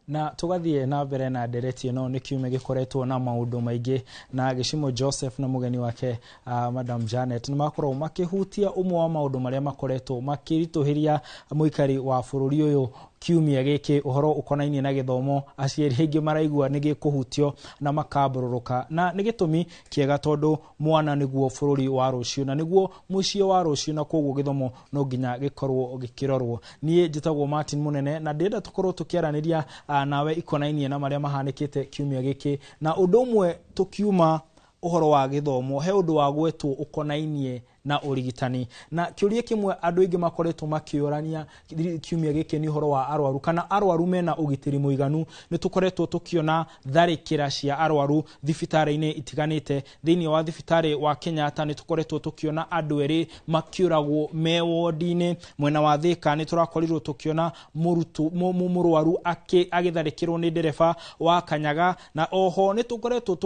Na tugathie na mbere na ndereti ino ni kiume gikoretwo na maundu maingi na Gishimo Joseph na mugeni wake Madam Janet ni makorwo makihutia umwe wa maundu maria makoretwo makirituhiria muikari wa bururi uyu kiumia giki uhoro ukonainie na githomo aciari aingi maraigua nigi kuhutio na makabururuka na nigitumi kiega tondu mwana niguo bururi wa rucio na niguo mucio wa rucio na koguo githomo no nginya gikorwo gikirorwo. Nie njitagwo Martin Munene na ndenda tukorwo tukiaraniria nawe ikonainie na maria mahanikite kiumia giki na undu umwe tukiuma uhoro wa githomo he undu wa gwetwo ukonainie na urigitani na kiuria kimwe andu ingi makoretwo makiorania kiumia giki ni uhoro wa arwaru kana arwaru mena ugitiri muiganu ni tukoretwo tukiona tharikira cia arwaru thibitari-ini itiganite thiini wa thibitari wa Kenyatta ni tukoretwo tukiona andu eri makiuragwo me wodi-ini mwena wa Thika ni turakorirwo tukiona murwaru agitharikirwo ni ndereba wa Kanyaga na oho ni tukoretwo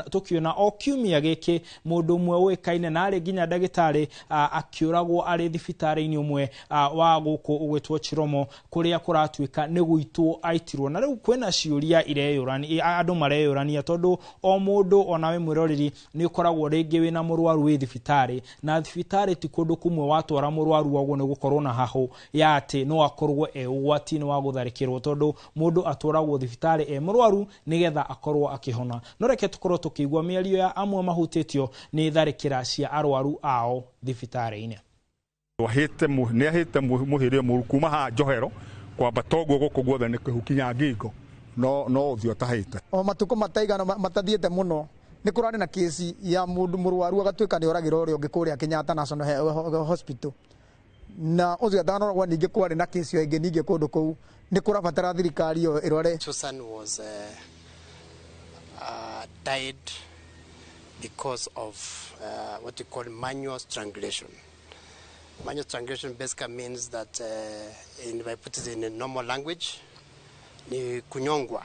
tukiona o kiumia giki mundu mwe wikaine na ari ginya ndagitari akiuragwo ari thibitari-ini umwe wa guku ugwetwo Chiromo kuria kuratuika ni guitwo aitirwo na riu kwena ciuria ireyurani andu mareyurania tondu o mundu onawe mwiroreri ni ukoragwo ringi wina murwaru wi thibitari na thibitari ti kundu kumwe watwara murwaru ogwo ni gukorwo na hahu ya ati no akorwo ugwati-ini wa gutharikirwo tondu mundu atwaragwo thibitari murwaru nigetha akorwo akihona no reke tukorwo tukigwa miario ya amwe mahutitio ni tharikira cia arwaru ao thibitari-ini. Nehite muhirio murukuma ha Njohero kwa batogo guku guothe ni kihukinya ngingo no uthio tahite o matuko mataigana matathiete muno ni kurani na kesi ya mundu murwaru agatuika ni oragira uri ungi kuria Kenyatta National Hospital na uthio tanogwa ningi kwari na kesi yo ingi ningi kundu kuu ni kurabatara thirikari yo irore. Susan was died because of what you call manual strangulation. Manual strangulation basically means that, if I put it in a normal language, ni kunyongwa.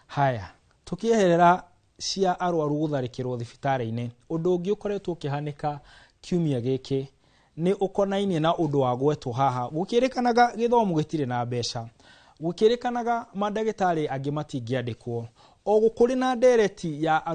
Haya, tukieherera cia arwaru gutharikirwo thibitari-ini undu ungi ukoretwo ukihanika kiumia giki ni ukonainie na undu wa gwetwo haha gukirikanaga githomo gitire na mbeca gukirikanaga mandagitari angi matingiandikwo o gukuri na ndereti ya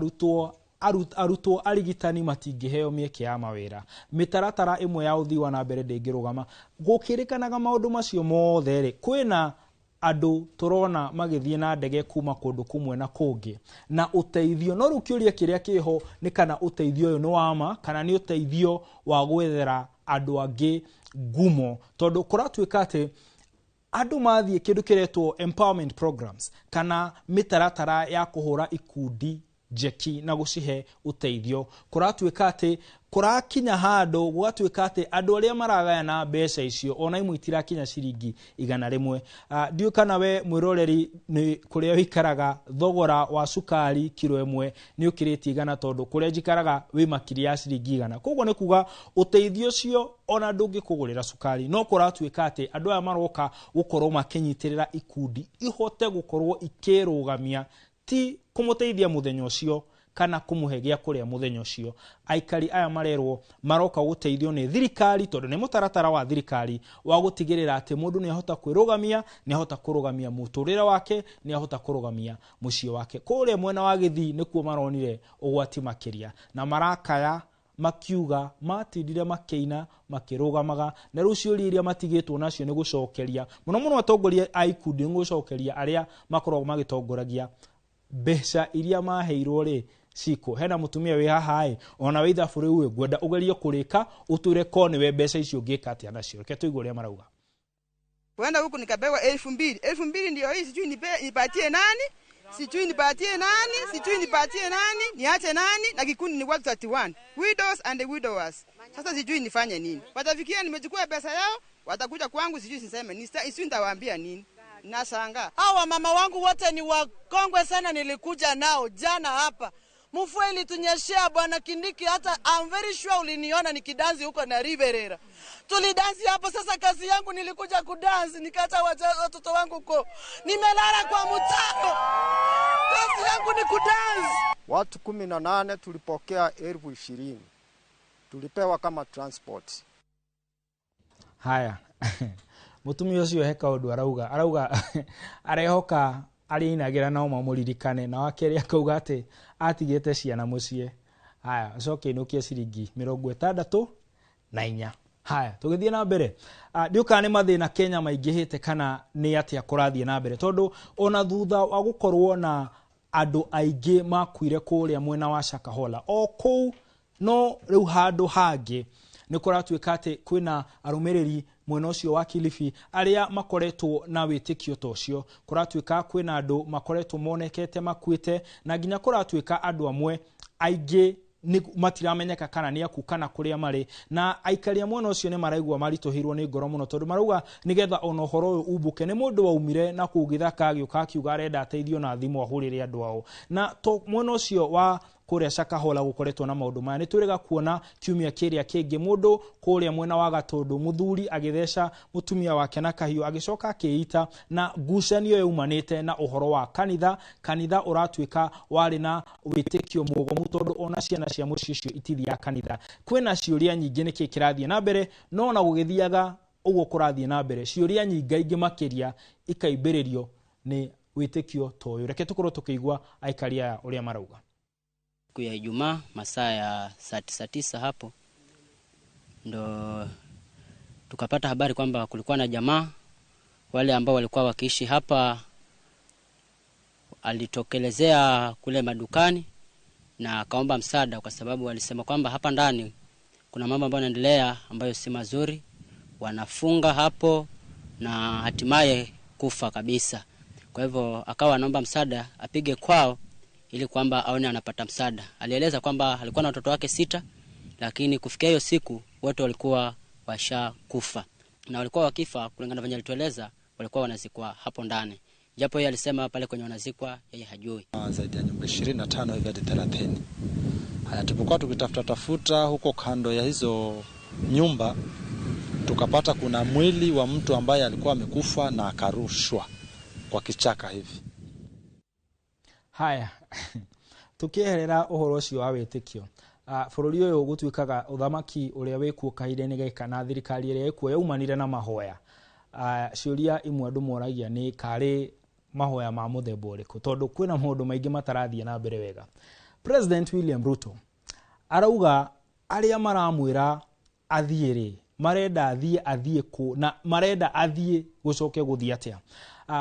arutwo arigitani matingiheo mieke ya mawira mitaratara imwe ya uthiwa na mbere ndingirugama gukirikanaga maundu macio mothe ri kwina andu turona magithie na ndege kuma kundu kumwe na kungi na uteithio no rukiuria kiria kiho ni kana uteithio uyu ni wama kana ni uteithio wa gwethera andu angi gumo tondu kuratuika ati andu mathie kindu kiretwo empowerment programs kana mitaratara ya kuhura ikundi jeki na gucihe uteithio kuratuika ati kurakinya hando gwatuika ati andu aria maragaya na mbeca icio ona imwe itirakinya ciringi 100 ndiu kana we mwiroreri ni kuria wikaraga thogora wa sukari kilo 1 ni ukiriti 100 tondu kuria jikaraga wi makiri ya ciringi 100 koguo ni kuga uteithio cio ona ndungi kugurira sukari no kuratuika ati andu aya maroka gukorwo makinyitirira ikundi ihote gukorwo ikirugamia ti kumuteithia muthenya ucio kana kumuhegia kuria muthenya ucio aikari aya marerwo maroka guteithio ni thirikari tondu ni mutaratara wa thirikari wa gutigirira ati mundu ni ahota kwirugamia ni ahota kurugamia muturire wake ni ahota kurugamia mucie wake kuria mwena wa Githii nikuo maronire ugwati makiria na marakaya makiuga matindire makeina makirugamaga na rucio iria matigitwo nacio ni gucokeria muno atongoria aikundi ngucokeria aria makoragwo magitongoragia mbeca iria maheirwo ri ciko hena mutumia wi haha ona weitha buri uwe gwenda ugerie kurika uture kone we mbeca icio ngika atia nacio reke tuigue uria marauga wenda huku nikabewa 2000 ndio hii sijui nipatie nani sijui nipatie nani niache nani na kikundi ni watu 31 widows and the widowers. Sasa sijui nifanye nini, watafikia nimechukua pesa yao watakuja kwangu sijui niseme sijui nitawaambia nini. Nashangaa hawa mama wangu wote ni wakongwe sana, nilikuja nao jana hapa mvua ilitunyeshea bwana Kindiki, hata I'm very sure uliniona nikidansi huko na Riverera. Tulidansi hapo. Sasa kazi yangu nilikuja kudansi, nikaacha watoto wangu huko, nimelala kwa mtaro. Kazi yangu ni kudansi. Watu 18 tulipokea 20,000 tulipewa kama transport. Haya mutumia ucio heka undu arauga arehoka arinagira na mamuririkane na wakeri akauga ati atigite ciana mucie. Haya coke inukie ciringi 64. Haya tugithie na mbere. Ndiuka ni mathina Kenya maingihite kana ni atia kurathie na mbere tondu ona thutha wa gukorwo na andu aingi makuire kuria mwena wa Shakahola o kou no riu handu hangi ni kuratuika ati kwina arumiriri mwena ucio wa Kilifi aria makoretwo na witikio tocio. Kuratuika kwina andu makoretwo monekete makuite na ginya kuratuika andu amwe aingi ni matiramenyeka kana ni aku kana kuria mari na aikaria mwena ucio ni maraigwa maritohirwo ni ngoro muno tondu marauga nigetha ono horo uyu umbuke ni mundu waumire na kugithaka agiuka akiuga arenda ateithio na thimu ahurire andu ao na to mwena ucio wa kuria Shakahola gukoretwo na maundu maya ni turega kuona kiumia kiria kingi mundu kuria mwena wa Gatundu muthuri agithesha mutumia wake na kahiu agicoka akiita na ngucanio yumanite na uhoro wa kanitha uratuika wari na witikio mugomu tondu ona ciana cia mucicio itithia kanitha. Kwina ciuria nyingi niki kirathie na mbere no na gugithiaga uguo kurathie na mbere ciuria nyingi makiria ikaibiririo ni witikio toyo. Reke tukorwo tukigwa aikaria uria marauga. Siku ya Ijumaa masaa ya saa 9 hapo ndo tukapata habari kwamba kulikuwa na jamaa wale ambao walikuwa wakiishi hapa alitokelezea kule madukani na akaomba msaada kwa sababu walisema kwamba hapa ndani kuna mambo ambayo yanaendelea ambayo si mazuri, wanafunga hapo na hatimaye kufa kabisa. Kwa hivyo akawa anaomba msaada apige kwao ili kwamba aone anapata msaada. Alieleza kwamba alikuwa na watoto wake 6 lakini kufikia hiyo siku wote walikuwa washakufa. Na walikuwa wakifa kulingana na alitueleza walikuwa wanazikwa hapo ndani. Japo yeye alisema pale kwenye wanazikwa yeye hajui. Zaidi ya nyumba 25 hivi hadi 30. Haya tulipokuwa tukitafuta huko kando ya hizo nyumba tukapata kuna mwili wa mtu ambaye alikuwa amekufa na akarushwa kwa kichaka hivi. Haya tukiherera uhoro ucio wa witikio bururi uyu gutuikaga uthamaki uria wikuo kahinda-ini gaka na thirikari iria ikuo yaumanire na mahoya. Ciuria imwe andu moragia ni kari mahoya ma muthemba uriku tondu kwina maundu maingi matarathie na mbere wega. President William Ruto arauga aria maramwira athiiri marenda athie ku na marenda athie gucoke guthia atia.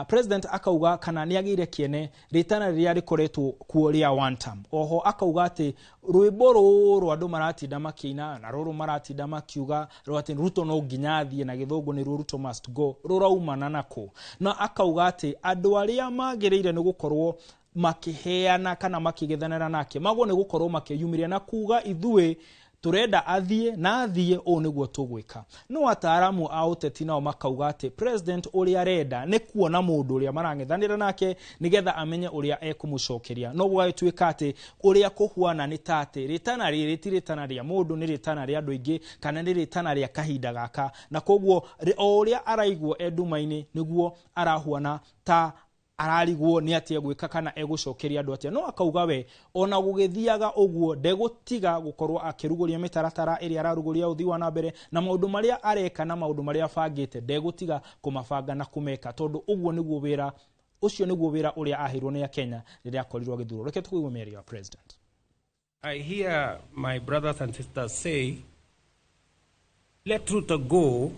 President akauga kana ni agire kiene ritana riria rikoretwo kuoria one term. Oho akauga ati rwimbo ruru andu maratinda makina na ruru maratinda makiuga ati Ruto no nginya athie na githungu ni Ruto must go ruraumana nako. Na akauga ati andu aria magireire ni gukorwo makiheana kana makigithanira nake mago ni gukorwo makiyumiria na kuga ithue turenda athie na athie o niguo tugwika. No ataramu a uteti nao makauga ati president uria arenda ni kuona mundu uria marangithanira nake nigetha amenye uria ekumucokeria. No gwatuika ati uria kuhuana ni tate ritana riri tiritana ria mundu ni ritana ria andu ingi kana ni ritana ria kahinda gaka na koguo uria araigwo eduma-ini niguo arahuana ta ararigwo ni atia gwika kana egucokeria andu atia. No akauga we ona gugithiaga uguo ndegutiga gukorwo akiruguria mitaratara iria araruguria uthi wa nambere na maundu maria areka na maundu maria bangite ndegutiga kumabanga na kumeka tondu uguo niguo wira ucio niguo wira uria ahirwo ni Kenya riria akorirwo githuro. Reke tukuigwe meri ya president. I hear my brothers and sisters say, let Ruto go,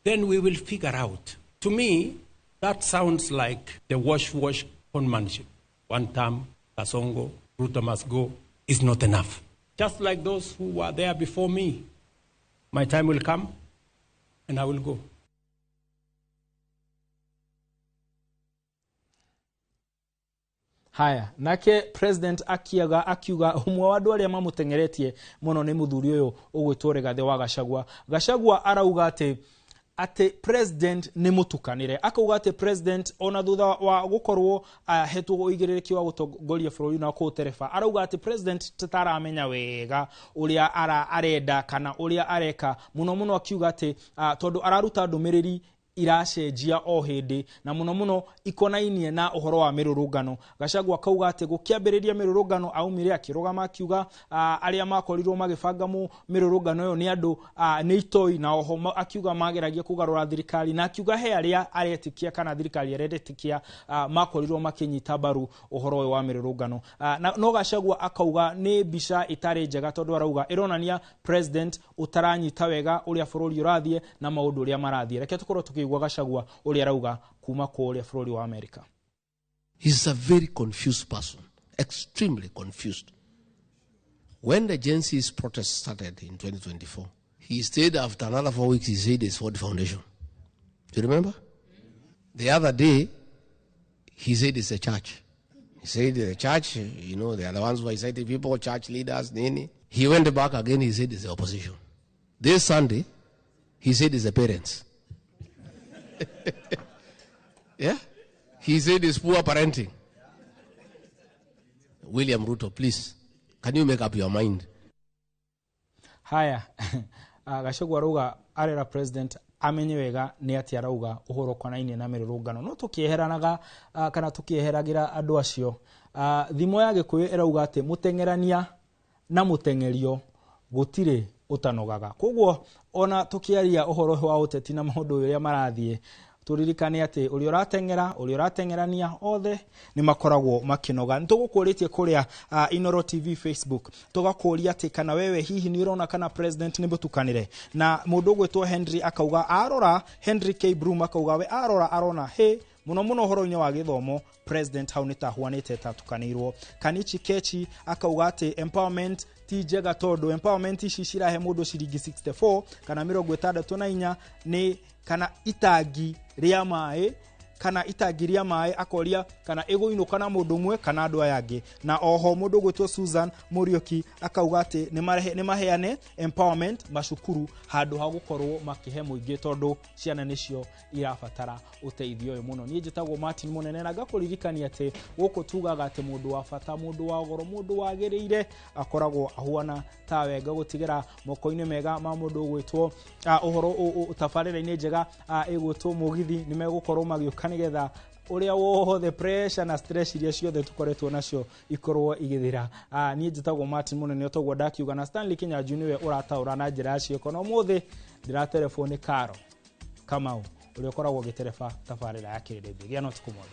then we will figure out. To me, that sounds like the wash conmanship. One term, Kasongo, Ruto must go, is not enough. Just like those who were there before me. My time will come and I will go. Haya, nake president akiuga umwe wa andu aria mamutengeretie muno ni muthuri uyu ugwitwo Rigathi wa Gachagua. Gachagua arauga ati president ni mutukanire. Akauga ati president ona thutha wa gukorwo hetwo uigiriki wa gutongoria bururi na kuterefa arauga ati president tataramenya wega uria arenda kana uria areka muno akiuga ati tondu araruta ndumiriri iracenjia o hindi na muno ikonainie na uhoro wa mirurungano. Gachagua kauga ati gukiambiriria mirurungano aumire akirugama akiuga aria makorirwo magibanga mu mirurungano yo ni andu ni itoi na oho akiuga mageragia kugarura thirikari na akiuga he aria aretikia kana thirikari aretikia makorirwo makinyita baru uhoro wa mirurungano. No Gachagua akauga ni bica itari njega tondu arauga ironania president utaranyita wega uria bururi urathie na maundu uria marathie. Reke tukorwo tukigwa Gachagua uria arauga kuma ku uria bururi wa America. He's a very confused person, extremely confused. When the Gen Z's protest started in 2024, he stayed after another 4 weeks, he said it's for the foundation. Do you remember? The other day, he said it's a church. He said the church, you know, they are the ones who are inciting people, church leaders, nini. He went back again, he said it's the opposition. This Sunday, he said it's the parents. Yeah? He said it's poor parenting. William Ruto, please, can you make up your mind? Haya, Gachagua arauga arera president amenye wega ni ati arauga uhoro konaine na mirurungano. No tukieheranaga kana tukieheragira andu acio. Thimo ya Gikuyu irauga ati mutengerania na mutengerio gutire utanogaga. Koguo ona tukiaria uhoro wa uteti na maundu uria marathie turirikane ati uri uratengerania othe ni makoragwo makinoga. Ntugukuritie kuria Inoro TV Facebook tugakuria ati kana wewe hihi ni urona kana president ni butukanire na mundu gwetwo Henry akauga arora Henry K Broom akauga we arona he muno uhoro-ini wa githomo president hau nitahuanite tatukanirwo. Kanichi Kechi akauga ati empowerment ti njega tondu empowerment ici cirahe mundu ciringi 64 kana 64 ni kana itangi ria mai kana itagiria mai akoria kana iguinuka na mundu mwe kana andu aya angi. Na oho mundu gwetwo Susan Murioki akauga ati ni maheane empowerment macukuru handu ha gukorwo makihe muingi tondu ciana nicio irabatara uteithio uyu muno. Nie njitagwo Martin Munene na ngakuririkania ati guku tugaga ati mundu wa bata, mundu wa goro, mundu wagiriire akoragwo ahuana ta wega gutigira moko-ini mega ma mundu gwetwo uhoro utabarira-ini njega igwetwo mugithi ni megukorwo magioka nigetha uria wothe pressure na stress iria ciothe tukoretwo nacio ikorwo igithira. Nie njitagwo Martin Munene otogwo ndakiuga na Stanley Kinyanjui niwe urataura na njira cio kono muthi ndira telefoni Karo Kamau uria koragwo gitereba tabarira ya kirindi gia no tukumwona.